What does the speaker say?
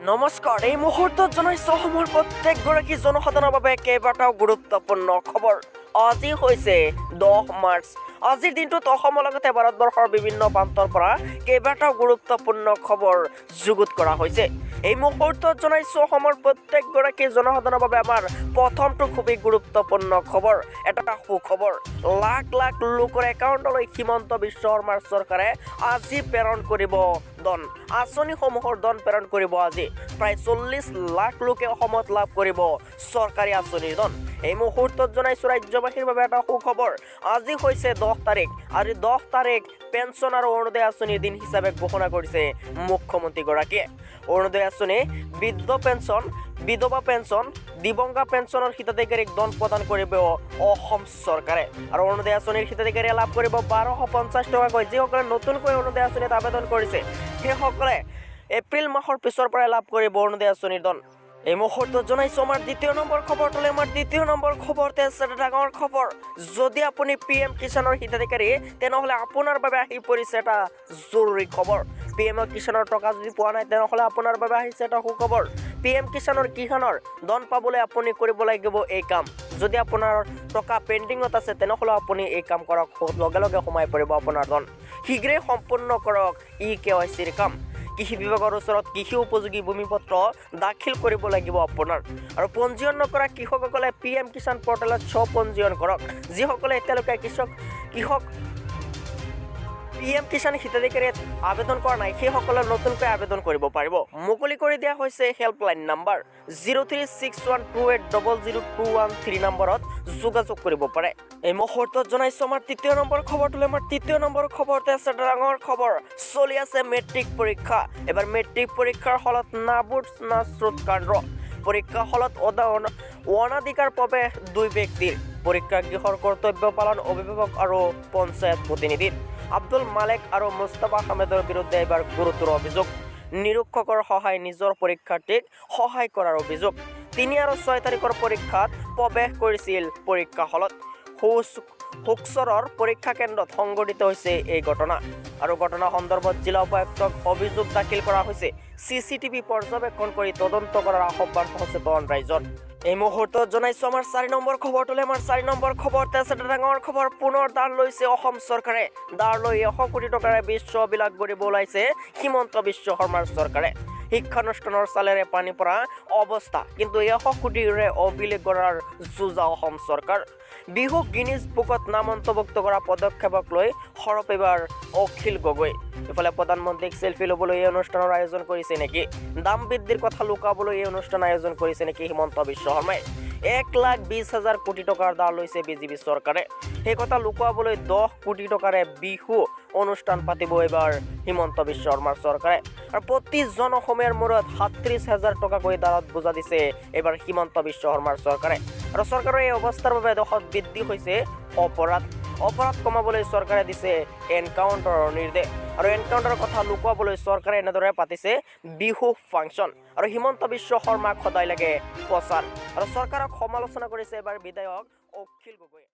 নমস্কাৰ, এই মুহূৰ্তত জনাইছো অসমৰ প্ৰত্যেকগৰাকী জনসাধাৰণৰ বাবে কেইবাটাও গুৰুত্বপূৰ্ণ খবৰ। আজি হৈছে 10 মাৰ্চ। আজিৰ দিনটোত অসমৰ লগতে ভাৰতবৰ্ষৰ বিভিন্ন প্ৰান্তৰ পৰা কেইবাটাও গুৰুত্বপূৰ্ণ খবৰ যুগুত কৰা হৈছে। এই মুহূৰ্তত জনাইছো অসমৰ প্ৰত্যেকগৰাকী জনসাধাৰণৰ বাবে আমাৰ প্ৰথমটো খুবেই গুৰুত্বপূৰ্ণ খবৰ, এটা সুখবৰ। লাখ লাখ লোকৰ একাউণ্টলৈ হিমন্ত বিশ্ব শৰ্মাৰ চৰকাৰে আজি প্ৰেৰণ কৰিব ধন। আঁচনিসমূহৰ ধন প্ৰেৰণ কৰিব আজি। প্ৰায় 40 লাখ লোকে অসমত লাভ কৰিব চৰকাৰী আঁচনিৰ ধন। এই মুহূৰ্তত জনাইছো ৰাজ্যবাসীৰ বাবে এটা সুখবৰ। আজি হৈছে 10 তাৰিখ। আজি 10 তাৰিখ পেঞ্চন আৰু অৰুণোদয় আঁচনিৰ দিন হিচাপে ঘোষণা কৰিছে মুখ্যমন্ত্ৰীগৰাকীয়ে। অৰুণোদয় আঁচনি, বৃদ্ধ পেঞ্চন, বিধৱা পেঞ্চন, দিব্যাংগ পেঞ্চনৰ হিতাধিকাৰীক ধন প্ৰদান কৰিব অসম চৰকাৰে। আৰু অৰুণোদয় আঁচনিৰ হিতাধিকাৰীয়ে লাভ কৰিব 1250 টকাকৈ। যিসকলে নতুনকৈ অৰুণোদয় আঁচনিত আবেদন কৰিছে সেইসকলে এপ্ৰিল মাহৰ পিছৰ পৰাই লাভ কৰিব অৰুণোদয় আঁচনিৰ ধন। এই মুহূৰ্তত জনাইছো আমাৰ দ্বিতীয় নম্বৰ খবৰটোলৈ। আমাৰ দ্বিতীয় নম্বৰ খবৰতে আছে এটা ডাঙৰ খবৰ। যদি আপুনি PM কিষাণৰ হিতাধিকাৰী তেনেহ'লে আপোনাৰ বাবে আহি পৰিছে এটা জৰুৰী খবৰ। PM কিষাণৰ টকা যদি পোৱা নাই তেনেহ'লে আপোনাৰ বাবে আহিছে এটা সুখবৰ। PM কিষাণৰ ধন পাবলৈ আপুনি কৰিব লাগিব এই কাম। যদি আপোনাৰ টকা পেণ্ডিঙত আছে তেনেহ'লে আপুনি এই কাম কৰক, লগে লগে সোমাই পৰিব আপোনাৰ ধন। শীঘ্ৰে সম্পূৰ্ণ কৰক e-KYCৰ কাম। কৃষি বিভাগৰ ওচৰত কৃষি উপযোগী ভূমিপত্ৰ দাখিল কৰিব লাগিব আপোনাৰ। আৰু পঞ্জীয়ন নকৰা কৃষকসকলে PM কিষাণ পৰ্টেলত স্ব-পঞ্জীয়ন কৰক। যিসকলে এতিয়ালৈকে কৃষক PM কিষাণ হিতাধিকাৰীত আবেদন কৰা নাই সেইসকলে নতুনকৈ আবেদন কৰিব পাৰিব। মুকলি কৰি দিয়া হৈছে হেল্পলাইন নম্বৰ 036128002113 নম্বৰত যোগাযোগ কৰিব পাৰে। এই মুহূৰ্তত জনাইছো আমাৰ তৃতীয় নম্বৰ খবৰটোলৈ। আমাৰ তৃতীয় নম্বৰ খবৰতে আছে ডাঙৰ খবৰ। চলি আছে মেট্ৰিক পৰীক্ষা। এবাৰ মেট্ৰিক পৰীক্ষাৰ হলত নাবুড না স্ৰোত কাণ্ড। পৰীক্ষা হলত অনাধিকাৰ প্ৰৱেশ 2 ব্যক্তিৰ। পৰীক্ষা গৃহৰ কৰ্তব্য পালন অভিভাৱক আৰু পঞ্চায়ত প্ৰতিনিধিৰ। আব্দুল মালেক আৰু মুস্তাফা আহমেদৰ বিৰুদ্ধে এবাৰ গুৰুতৰ অভিযোগ। নিৰীক্ষকৰ সহায় নিজৰ পৰীক্ষাৰ্থীক সহায় কৰাৰ অভিযোগ। 3 আৰু 6 তাৰিখৰ পৰীক্ষাত প্ৰৱেশ কৰিছিল পৰীক্ষা হলত। হুকচৰৰ পৰীক্ষা কেন্দ্ৰত সংঘটিত হৈছে এই ঘটনা। আৰু ঘটনা সন্দৰ্ভত জিলা উপায়ুক্তক অভিযোগ দাখিল কৰা হৈছে। CCTV পৰ্যবেক্ষণ কৰি তদন্ত কৰাৰ আহ্বান সচেতন ৰাইজৰ। এই মুহূৰ্তত জনাইছো আমাৰ 4 নম্বৰ খবৰটোলৈ। আমাৰ 4 নম্বৰ খবৰতে আছে এটা ডাঙৰ খবৰ। পুনৰ দান লৈছে অসম চৰকাৰে। দান লৈ 100 কোটি টকাৰে বিশ্ববিলাক গঢ়িব ওলাইছে হিমন্ত বিশ্ব শৰ্মাৰ চৰকাৰে। শিক্ষানুষ্ঠানৰ চালেৰে পানী পৰা অৱস্থা, কিন্তু 100 কোটিৰে অভিলেখ গঢ়াৰ যুঁজা অসম চৰকাৰ। বিহুক গিনিজ বুকত নাম অন্তৰ্ভুক্ত কৰা পদক্ষেপক লৈ সৰব এবাৰ অখিল গগৈ। ইফালে প্ৰধানমন্ত্ৰীক চেলফি ল'বলৈ এই অনুষ্ঠানৰ আয়োজন কৰিছে নেকি? দাম বৃদ্ধিৰ কথা লুকাবলৈ এই অনুষ্ঠান আয়োজন কৰিছে নেকি হিমন্ত বিশ্ব শৰ্মাই? 1,20,000 কোটি টকাৰ দান লৈছে বিজেপি চৰকাৰে। সেই কথা লুকুৱাবলৈ 10 কোটি টকাৰে বিহু অনুষ্ঠান পাতিব এইবাৰ হিমন্ত বিশ্ব শৰ্মাৰ চৰকাৰে। আৰু প্ৰতিজন অসমীয়াৰ মূৰত 37,000 টকাকৈ দানত বোজা দিছে এইবাৰ হিমন্ত বিশ্ব শৰ্মাৰ চৰকাৰে। আৰু চৰকাৰৰ এই অৱস্থাৰ বাবে দেশত বৃদ্ধি হৈছে অপৰাধ কমাবলৈ চৰকাৰে দিছে এনকাউণ্টাৰৰ নিৰ্দেশ। আৰু এনকাউণ্টাৰৰ কথা লুকুৱাবলৈ চৰকাৰে এনেদৰে পাতিছে বিহু ফাংচন। আৰু হিমন্ত বিশ্ব শৰ্মাক সদায় লাগে প্ৰচাৰ। আৰু চৰকাৰক সমালোচনা কৰিছে এবাৰ বিধায়ক অখিল গগৈ।